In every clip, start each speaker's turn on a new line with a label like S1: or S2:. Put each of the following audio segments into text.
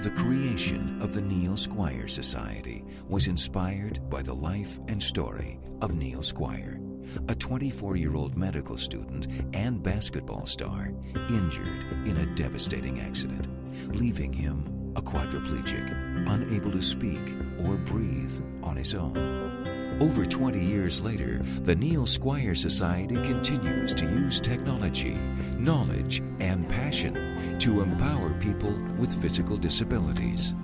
S1: The creation of the Neil Squire Society was inspired by the life and story of Neil Squire, a 24-year-old medical student and basketball star injured in a devastating accident, leaving him a quadriplegic, unable to speak or breathe on his own. Over 20 years later, the Neil Squire Society continues to use technology, knowledge, and passion to empower people with physical disabilities.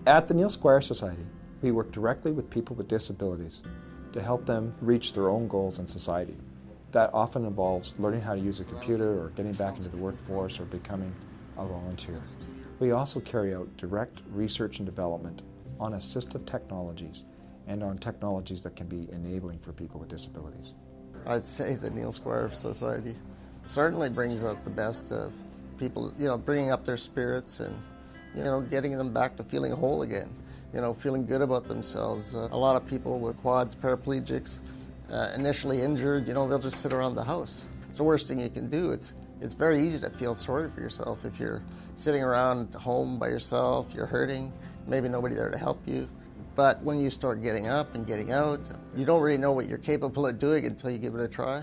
S2: At the Neil Squire Society, we work directly with people with disabilities to help them reach their own goals in society. That often involves learning how to use a computer or getting back into the workforce or becoming a volunteer. We also carry out direct research and development on assistive technologies and on technologies that can be enabling for people with disabilities.
S3: I'd say the Neil Squire Society certainly brings out the best of people, bringing up their spirits and, getting them back to feeling whole again, feeling good about themselves. A lot of people with quads, paraplegics, initially injured, they'll just sit around the house. It's the worst thing you can do. It's very easy to feel sorry for yourself if you're sitting around home by yourself, you're hurting, maybe nobody there to help you. But when you start getting up and getting out, you don't really know what you're capable of doing until you give it a try.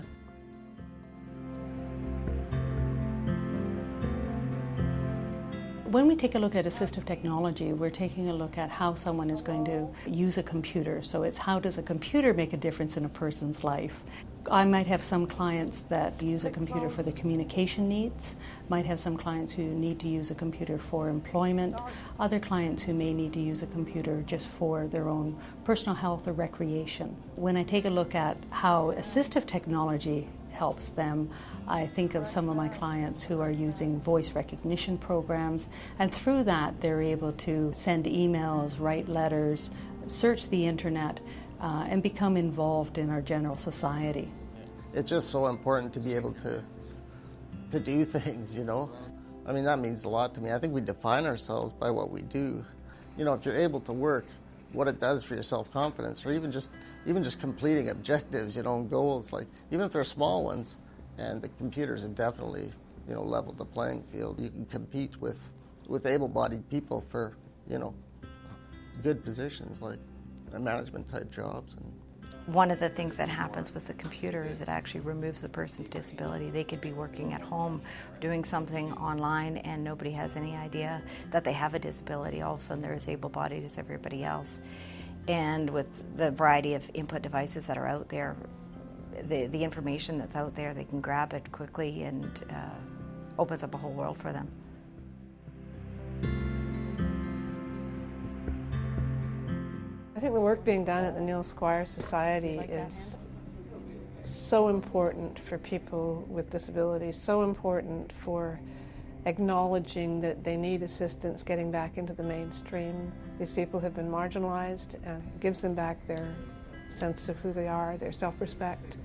S4: When we take a look at assistive technology, we're taking a look at how someone is going to use a computer. So it's how does a computer make a difference in a person's life? I might have some clients that use a computer for the communication needs, might have some clients who need to use a computer for employment, other clients who may need to use a computer just for their own personal health or recreation. When I take a look at how assistive technology helps them, I think of some of my clients who are using voice recognition programs, and through that they're able to send emails, write letters, search the internet, and become involved in our general society.
S3: It's just so important to be able to do things, I mean, that means a lot to me. I think we define ourselves by what we do. If you're able to work, what it does for your self-confidence, or even just completing objectives, and goals, like even if they're small ones, and the computers have definitely, leveled the playing field. You can compete with able-bodied people for, good positions like management type jobs. And
S5: one of the things that happens with the computer is it actually removes the person's disability. They could be working at home, doing something online, and nobody has any idea that they have a disability. All of a sudden they're as able-bodied as everybody else. And with the variety of input devices that are out there, the information that's out there, they can grab it quickly and opens up a whole world for them.
S6: I think the work being done at the Neil Squire Society is so important for people with disabilities, so important for acknowledging that they need assistance getting back into the mainstream. These people have been marginalized, and it gives them back their sense of who they are, their self-respect,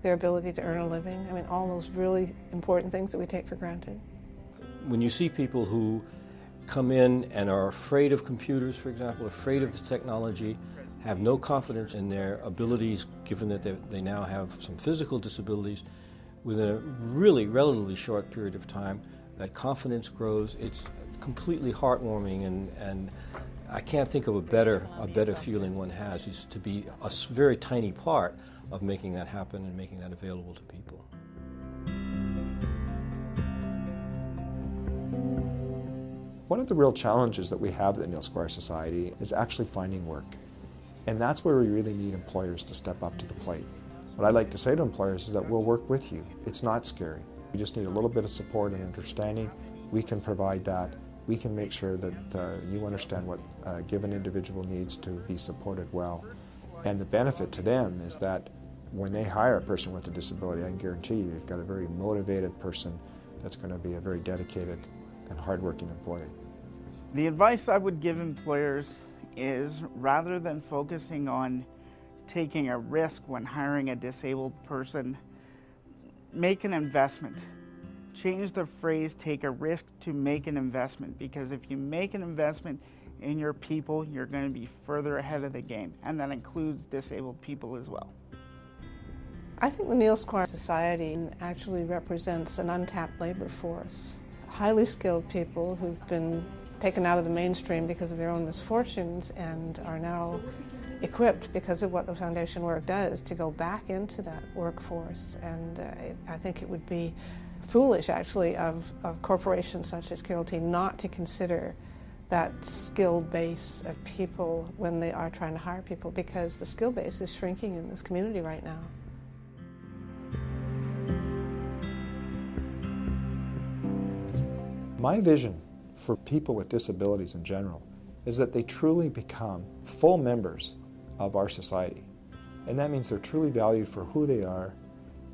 S6: their ability to earn a living. I mean, all those really important things that we take for granted.
S7: When you see people who come in and are afraid of computers, for example, afraid of the technology, have no confidence in their abilities, given that they now have some physical disabilities, within a really relatively short period of time, that confidence grows. It's completely heartwarming, and I can't think of a better feeling one has, is to be a very tiny part of making that happen and making that available to people.
S2: One of the real challenges that we have at the Neil Squire Society is actually finding work. And that's where we really need employers to step up to the plate. What I like to say to employers is that we'll work with you. It's not scary. You just need a little bit of support and understanding. We can provide that. We can make sure that you understand what a given individual needs to be supported well. And the benefit to them is that when they hire a person with a disability, I can guarantee you, you've got a very motivated person that's going to be a very dedicated and hardworking employee.
S8: The advice I would give employers is, rather than focusing on taking a risk when hiring a disabled person, make an investment. Change the phrase, take a risk, to make an investment, because if you make an investment in your people, you're going to be further ahead of the game, and that includes disabled people as well.
S6: I think the Neil Squire Society actually represents an untapped labor force. Highly skilled people who've been taken out of the mainstream because of their own misfortunes and are now equipped because of what the foundation work does to go back into that workforce. And I think it would be foolish, actually, of corporations such as Carroll T not to consider that skilled base of people when they are trying to hire people, because the skill base is shrinking in this community right now.
S2: My vision for people with disabilities in general is that they truly become full members of our society. And that means they're truly valued for who they are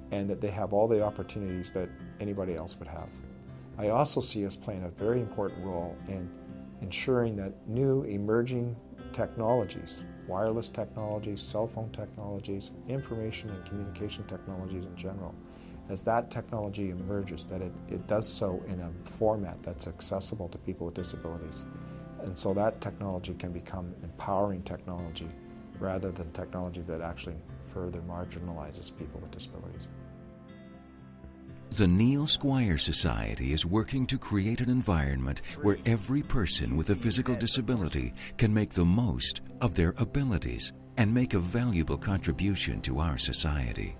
S2: and that they have all the opportunities that anybody else would have. I also see us playing a very important role in ensuring that new emerging technologies, wireless technologies, cell phone technologies, information and communication technologies in general, as that technology emerges, that it does so in a format that's accessible to people with disabilities. And so that technology can become empowering technology rather than technology that actually further marginalizes people with disabilities.
S1: The Neil Squire Society is working to create an environment where every person with a physical disability can make the most of their abilities and make a valuable contribution to our society.